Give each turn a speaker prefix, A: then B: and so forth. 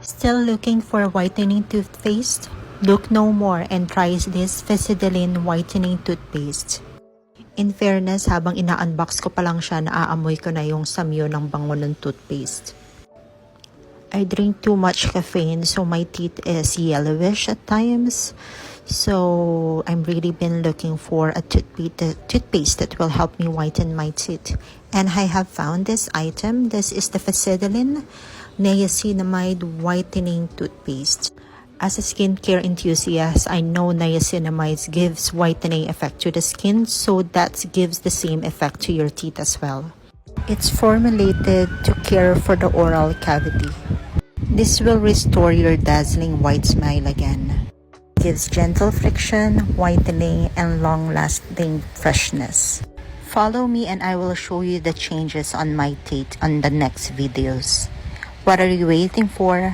A: Still looking for whitening toothpaste? Look no more and try this Physidelin whitening toothpaste. In fairness, habang ina-unbox ko pa lang siya, naaamoy ko na yung samyo ng bango ng toothpaste. I drink too much caffeine, so my teeth is yellowish at times. So I'm really been looking for a toothpaste that will help me whiten my teeth. And I have found this item. This is the Physidelin Niacinamide Whitening Toothpaste. As a skincare enthusiast, I know niacinamide gives whitening effect to the skin, so that gives the same effect to your teeth as well. It's formulated to care for the oral cavity. This will restore your dazzling white smile again. Gives gentle friction, whitening, and long-lasting freshness. Follow me and I will show you the changes on my teeth on the next videos. What are you waiting for?